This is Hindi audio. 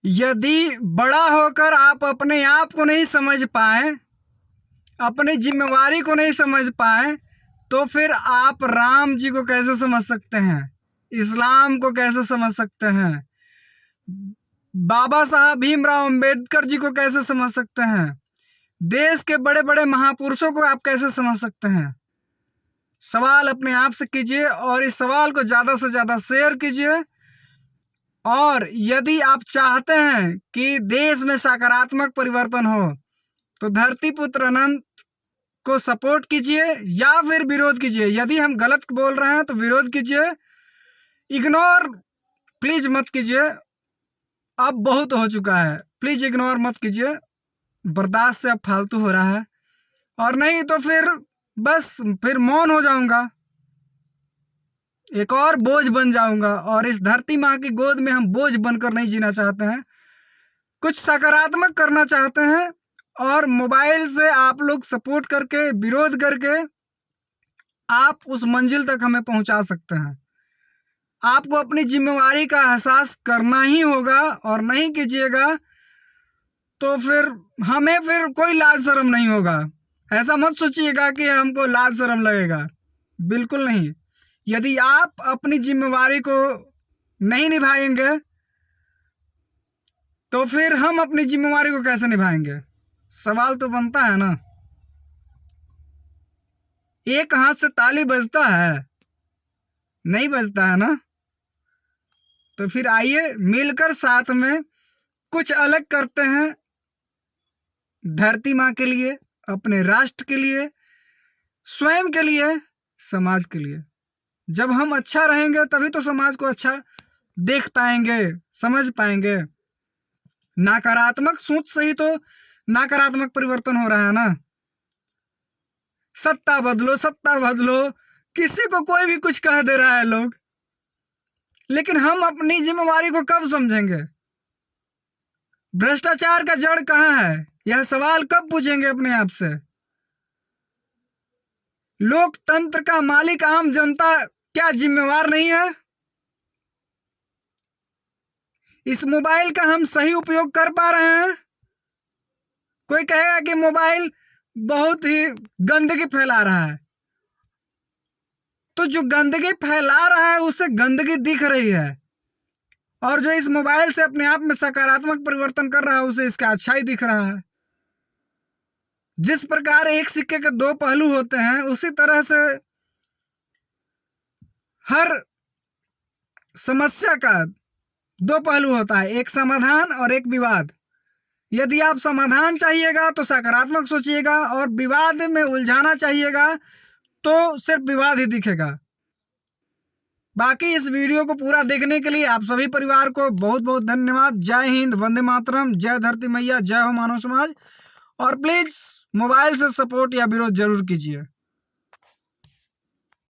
यदि बड़ा होकर आप अपने आप को नहीं समझ पाए, अपनी जिम्मेवारी को नहीं समझ पाए, तो फिर आप राम जी को कैसे समझ सकते हैं, इस्लाम को कैसे समझ सकते हैं, बाबा साहब भीमराव अंबेडकर जी को कैसे समझ सकते हैं, देश के बड़े बड़े महापुरुषों को आप कैसे समझ सकते हैं। सवाल अपने आप से कीजिए और इस सवाल को ज़्यादा से ज़्यादा शेयर कीजिए। और यदि आप चाहते हैं कि देश में सकारात्मक परिवर्तन हो तो धरती पुत्र अनंत को सपोर्ट कीजिए या फिर विरोध कीजिए। यदि हम गलत बोल रहे हैं तो विरोध कीजिए, इग्नोर प्लीज़ मत कीजिए। अब बहुत हो चुका है, प्लीज़ इग्नोर मत कीजिए, बर्दाश्त से अब फालतू हो रहा है। और नहीं तो फिर बस फिर मौन हो जाऊंगा, एक और बोझ बन जाऊंगा। और इस धरती माँ की गोद में हम बोझ बनकर नहीं जीना चाहते हैं, कुछ सकारात्मक करना चाहते हैं। और मोबाइल से आप लोग सपोर्ट करके, विरोध करके आप उस मंजिल तक हमें पहुंचा सकते हैं। आपको अपनी जिम्मेवारी का एहसास करना ही होगा, और नहीं कीजिएगा तो फिर हमें फिर कोई लाज शर्म नहीं होगा। ऐसा मत सोचिएगा कि हमको लाज शर्म लगेगा, बिल्कुल नहीं। यदि आप अपनी जिम्मेवारी को नहीं निभाएंगे तो फिर हम अपनी जिम्मेवारी को कैसे निभाएंगे, सवाल तो बनता है ना। एक हाथ से ताली बजता है, नहीं बजता है ना। तो फिर आइए मिलकर साथ में कुछ अलग करते हैं, धरती माँ के लिए, अपने राष्ट्र के लिए, स्वयं के लिए, समाज के लिए। जब हम अच्छा रहेंगे तभी तो समाज को अच्छा देख पाएंगे, समझ पाएंगे। नकारात्मक सोच से ही तो नकारात्मक परिवर्तन हो रहा है ना। सत्ता बदलो, सत्ता बदलो, किसी को कोई भी कुछ कह दे रहा है लोग, लेकिन हम अपनी जिम्मेवारी को कब समझेंगे। भ्रष्टाचार का जड़ कहाँ है, यह सवाल कब पूछेंगे अपने आप से। लोकतंत्र का मालिक आम जनता क्या जिम्मेवार नहीं है। इस मोबाइल का हम सही उपयोग कर पा रहे हैं। कोई कहेगा कि मोबाइल बहुत ही गंदगी फैला रहा है, तो जो गंदगी फैला रहा है उससे गंदगी दिख रही है, और जो इस मोबाइल से अपने आप में सकारात्मक परिवर्तन कर रहा है उसे इसका अच्छाई दिख रहा है। जिस प्रकार एक सिक्के के दो पहलू होते हैं, उसी तरह से हर समस्या का दो पहलू होता है, एक समाधान और एक विवाद। यदि आप समाधान चाहिएगा तो सकारात्मक सोचिएगा, और विवाद में उलझाना चाहिएगा तो सिर्फ विवाद ही दिखेगा। बाकी इस वीडियो को पूरा देखने के लिए आप सभी परिवार को बहुत बहुत धन्यवाद। जय हिंद, वंदे मातरम, जय धरती मैया, जय हो मानव समाज। और प्लीज़ मोबाइल से सपोर्ट या विरोध जरूर कीजिए।